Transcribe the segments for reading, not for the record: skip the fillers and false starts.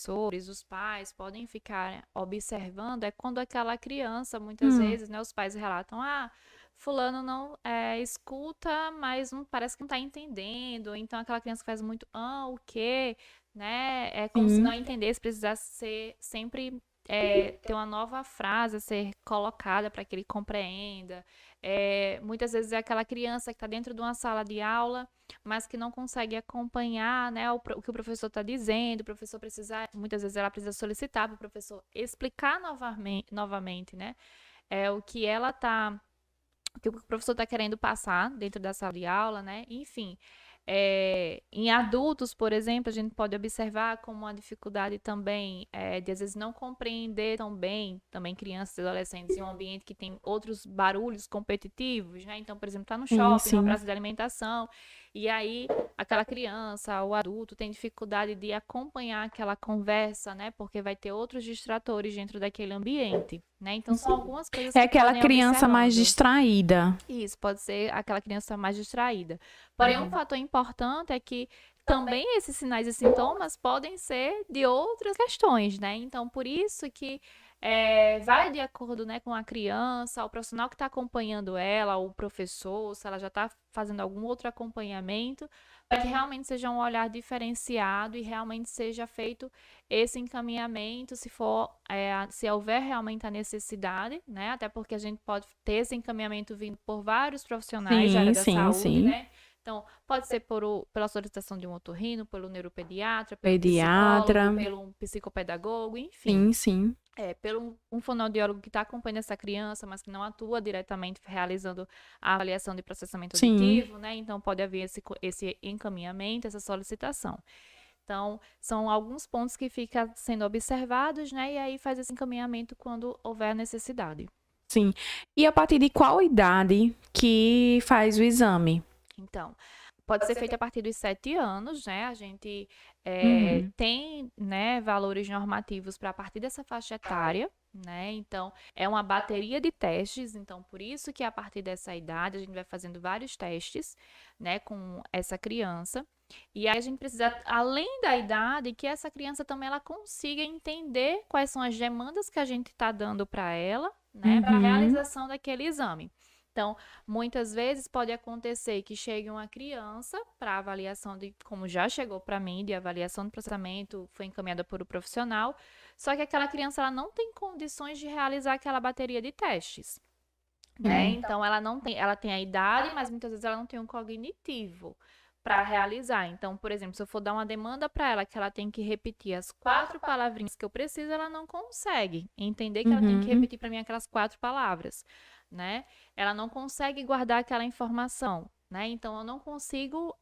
professores, os pais podem ficar observando é quando aquela criança, muitas vezes, né, os pais relatam, fulano não escuta, mas não, parece que não está entendendo. Então, aquela criança que faz muito, o quê? Né? É como se não Sim. entendesse, precisasse ser sempre ter uma nova frase a ser colocada para que ele compreenda. Muitas vezes é aquela criança que está dentro de uma sala de aula, mas que não consegue acompanhar, né, o que o professor está dizendo. O professor precisa, muitas vezes ela precisa solicitar para o professor explicar novamente, né, o que ela está o que o professor está querendo passar dentro da sala de aula, né? Enfim, em adultos, por exemplo, a gente pode observar como uma dificuldade também de às vezes não compreender tão bem, também crianças e adolescentes, em um ambiente que tem outros barulhos competitivos, né? Então, por exemplo, está no Sim, shopping, numa sim. praça de alimentação, e aí aquela criança, o adulto, tem dificuldade de acompanhar aquela conversa, né? Porque vai ter outros distratores dentro daquele ambiente, né? Então, são algumas coisas É que aquela podem ir criança mais observando. distraída. Isso, pode ser aquela criança mais distraída. Porém, um fator importante é que também esses sinais e sintomas podem ser de outras questões, né? Então, por isso que vai de acordo, né, com a criança, o profissional que está acompanhando ela, o professor, se ela já está fazendo algum outro acompanhamento, para que realmente seja um olhar diferenciado e realmente seja feito esse encaminhamento, se houver realmente a necessidade, né? Até porque a gente pode ter esse encaminhamento vindo por vários profissionais da área Sim, da sim, saúde, sim. né? Então, pode ser pela solicitação de um otorrino, pelo neuropediatra, pelo psicólogo, Pediatra. pelo um psicopedagogo, enfim. Sim, sim. Pelo um fonoaudiólogo que está acompanhando essa criança, mas que não atua diretamente realizando a avaliação de processamento Sim. auditivo, né? Então, pode haver esse encaminhamento, essa solicitação. Então, são alguns pontos que ficam sendo observados, né? E aí faz esse encaminhamento quando houver necessidade. Sim. E a partir de qual idade que faz o exame? Então, pode ser feito a partir dos 7 anos, né? A gente Uhum. tem, né, valores normativos para a partir dessa faixa etária, né? Então, é uma bateria de testes. Então, por isso que a partir dessa idade a gente vai fazendo vários testes, né, com essa criança. E aí a gente precisa, além da idade, que essa criança também ela consiga entender quais são as demandas que a gente está dando para ela, né, para a Uhum. realização daquele exame. Então, muitas vezes pode acontecer que chegue uma criança para avaliação de, como já chegou para mim, de avaliação de processamento, foi encaminhada por o profissional, só que aquela criança ela não tem condições de realizar aquela bateria de testes, né? Sim. Então ela tem a idade, mas muitas vezes ela não tem um cognitivo para realizar. Então, por exemplo, se eu for dar uma demanda para ela que ela tem que repetir as 4 palavrinhas que eu preciso, ela não consegue entender que ela tem que Uhum. repetir para mim aquelas 4 palavras, né? Ela não consegue guardar aquela informação, né? Então, eu não consigo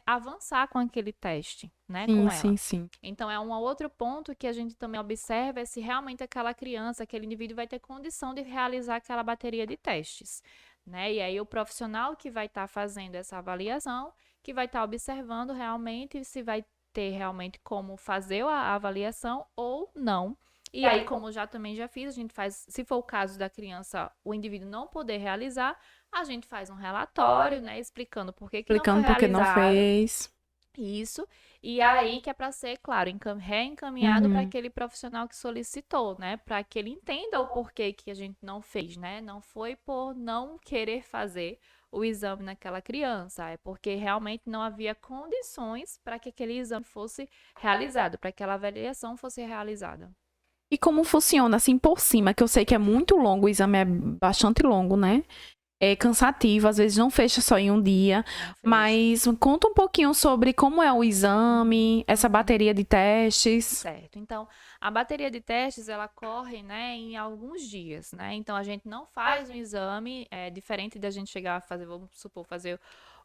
avançar com aquele teste, né? Sim, Com sim, ela. sim. Então, é um outro ponto que a gente também observa é se realmente aquela criança, aquele indivíduo vai ter condição de realizar aquela bateria de testes, né? E aí o profissional que vai estar fazendo essa avaliação, que vai estar observando realmente se vai ter realmente como fazer a avaliação ou não. E aí, como já também já fiz, a gente faz, se for o caso da criança, o indivíduo não poder realizar, a gente faz um relatório, né, explicando por que que não foi Explicando por que não realizado. fez. Isso, e aí que é para ser, claro, reencaminhado para Uhum. aquele profissional que solicitou, né? Para que ele entenda o porquê que a gente não fez, né? Não foi por não querer fazer o exame naquela criança, é porque realmente não havia condições para que aquele exame fosse realizado, para que aquela avaliação fosse realizada. E como funciona assim por cima, que eu sei que é muito longo, o exame é bastante longo, né? É cansativo, às vezes não fecha só em um dia, Não fecha. mas conta um pouquinho sobre como é o exame, essa Uhum. bateria de testes. Certo. Então, a bateria de testes, ela corre, né, em alguns dias, né? Então, a gente não faz um exame, diferente da gente chegar a fazer, vamos supor, fazer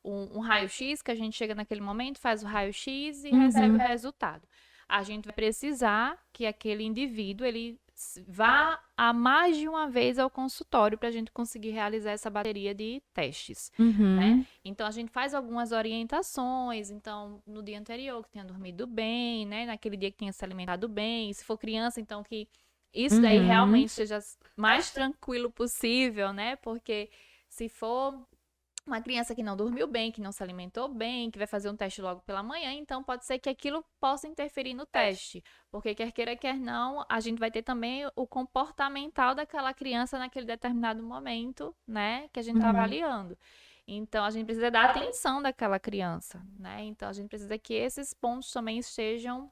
um raio-x, que a gente chega naquele momento, faz o raio-x e recebe o Uhum. resultado. A gente vai precisar que aquele indivíduo, ele vá a mais de uma vez ao consultório para a gente conseguir realizar essa bateria de testes, né? Uhum. Então a gente faz algumas orientações, então no dia anterior que tenha dormido bem, né? Naquele dia que tenha se alimentado bem, e se for criança, então que isso daí Uhum. realmente seja mais tranquilo possível, né? Porque se for uma criança que não dormiu bem, que não se alimentou bem, que vai fazer um teste logo pela manhã, então pode ser que aquilo possa interferir no teste. Porque quer queira, quer não, a gente vai ter também o comportamental daquela criança naquele determinado momento, né, que a gente está avaliando. Então, a gente precisa dar atenção daquela criança, né? Então, a gente precisa que esses pontos também estejam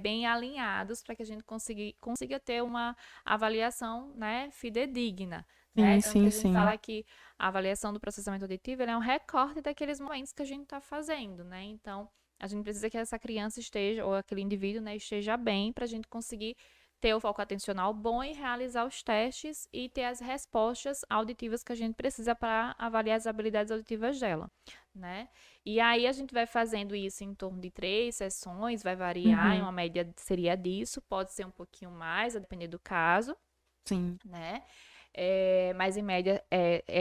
bem alinhados para que a gente consiga ter uma avaliação, né, fidedigna. Né? Então, que a gente fala que a avaliação do processamento auditivo é um recorte daqueles momentos que a gente está fazendo, né? Então, a gente precisa que essa criança esteja, ou aquele indivíduo, né, esteja bem para a gente conseguir ter o foco atencional bom e realizar os testes e ter as respostas auditivas que a gente precisa para avaliar as habilidades auditivas dela, né? E aí a gente vai fazendo isso em torno de 3 sessões, vai variar, em uma média seria disso, pode ser um pouquinho mais, a depender do caso. Sim. Né? Mas em média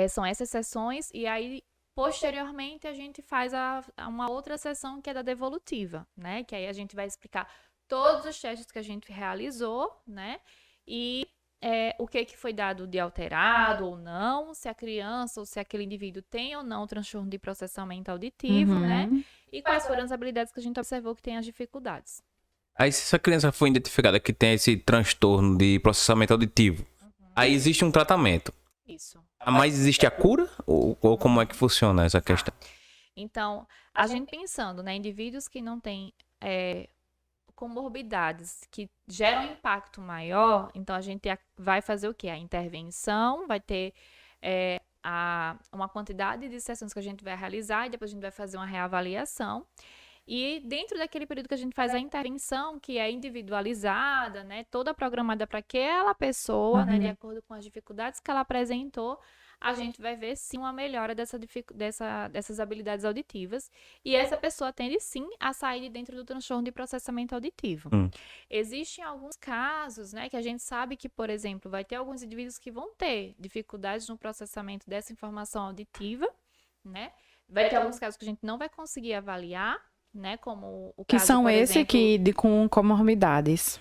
são essas sessões e aí posteriormente a gente faz uma outra sessão que é da devolutiva, né? Que aí a gente vai explicar todos os testes que a gente realizou, né? E o que foi dado de alterado ou não, se a criança ou se aquele indivíduo tem ou não transtorno de processamento auditivo, né? E quais foram as habilidades que a gente observou que tem as dificuldades. Aí se essa criança foi identificada que tem esse transtorno de processamento auditivo, aí existe um tratamento. Isso. Mas existe a cura? Ou como é que funciona essa questão? Então, a gente pensando, né, indivíduos que não têm comorbidades que geram impacto maior, então a gente vai fazer o quê? A intervenção, vai ter uma quantidade de sessões que a gente vai realizar e depois a gente vai fazer uma reavaliação. E dentro daquele período que a gente faz a intervenção, que é individualizada, né, toda programada para aquela pessoa, né, de acordo com as dificuldades que ela apresentou, a gente vai ver sim uma melhora dessas habilidades auditivas. E essa pessoa tende sim a sair de dentro do transtorno de processamento auditivo. Existem alguns casos, né, que a gente sabe que, por exemplo, vai ter alguns indivíduos que vão ter dificuldades no processamento dessa informação auditiva, né? Vai ter alguns casos que a gente não vai conseguir avaliar, né, como o caso, que são por esse exemplo, com comorbidades.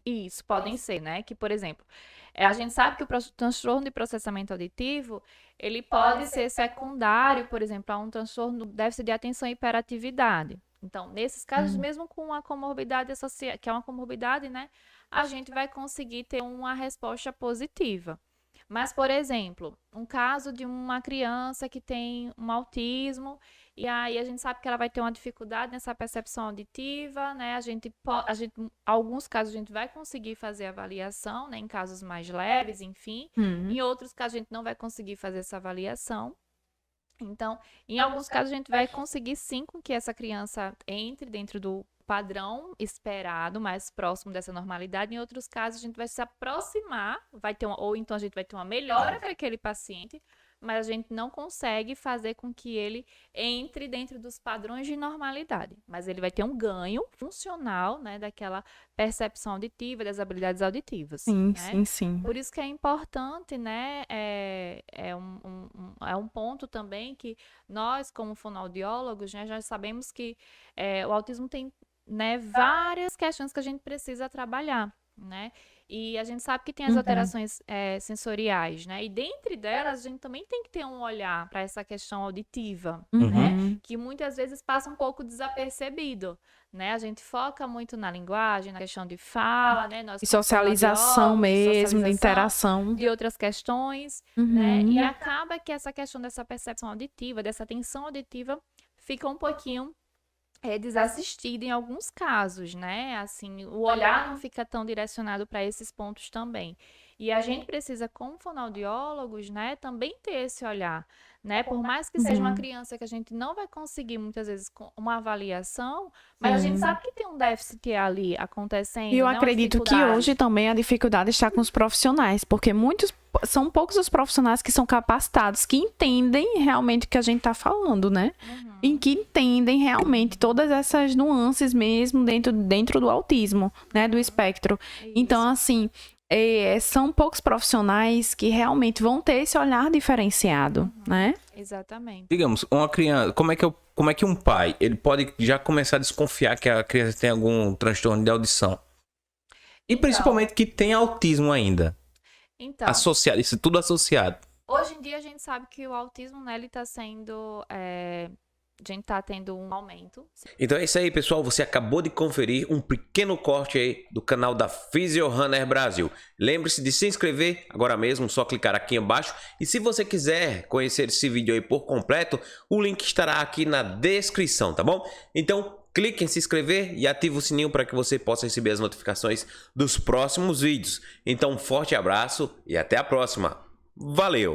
Isso, podem ser, né? Que, por exemplo, a gente sabe que o transtorno de processamento auditivo, ele pode ser secundário, por exemplo, a um transtorno do déficit de atenção e hiperatividade. Então, nesses casos, mesmo com uma comorbidade associada, que é uma comorbidade, né, a gente vai conseguir ter uma resposta positiva. Mas, por exemplo, um caso de uma criança que tem um autismo e aí a gente sabe que ela vai ter uma dificuldade nessa percepção auditiva, né? Alguns casos a gente vai conseguir fazer avaliação, né? Em casos mais leves, enfim. Em outros casos a gente não vai conseguir fazer essa avaliação. Então, em alguns casos a gente vai conseguir sim com que essa criança entre dentro do padrão esperado, mais próximo dessa normalidade. Em outros casos, a gente vai se aproximar, ou então a gente vai ter uma melhora para aquele paciente, mas a gente não consegue fazer com que ele entre dentro dos padrões de normalidade. Mas ele vai ter um ganho funcional, né, daquela percepção auditiva, das habilidades auditivas. Sim, né? sim. Por isso que é importante, né, é um ponto também que nós, como fonoaudiólogos, né, já sabemos que o autismo tem, né, várias questões que a gente precisa trabalhar, né? E a gente sabe que tem as alterações sensoriais, né? E dentre delas, a gente também tem que ter um olhar para essa questão auditiva, né? Que muitas vezes passa um pouco desapercebido, né? A gente foca muito na linguagem, na questão de fala, né? E socialização mesmo, de interação. De outras questões, né? E acaba que essa questão dessa percepção auditiva, dessa atenção auditiva, fica um pouquinho desassistida em alguns casos, né? Assim, o olhar não fica tão direcionado para esses pontos também. E a gente precisa, como fonoaudiólogos, né, também ter esse olhar, né? Por mais que seja uma criança que a gente não vai conseguir muitas vezes com uma avaliação, mas a gente sabe que tem um déficit ali acontecendo. E eu acredito que hoje também a dificuldade está com os profissionais, porque são poucos os profissionais que são capacitados, que entendem realmente o que a gente está falando, né? E que entendem realmente todas essas nuances mesmo dentro do autismo, né? Do espectro. Então, assim, são poucos profissionais que realmente vão ter esse olhar diferenciado, né? Exatamente. Digamos, uma criança, como é que um pai, ele pode já começar a desconfiar que a criança tem algum transtorno de audição? E principalmente que tem autismo ainda. Então, Associado, isso tudo associado. Hoje em dia a gente sabe que o autismo, né, ele tá sendo, a gente tá tendo um aumento. Então é isso aí, pessoal. Você acabou de conferir um pequeno corte aí do canal da PhysioRunner Brasil. Lembre-se de se inscrever agora mesmo, só clicar aqui embaixo. E se você quiser conhecer esse vídeo aí por completo, o link estará aqui na descrição, tá bom? Então, clique em se inscrever e ative o sininho para que você possa receber as notificações dos próximos vídeos. Então, um forte abraço e até a próxima. Valeu!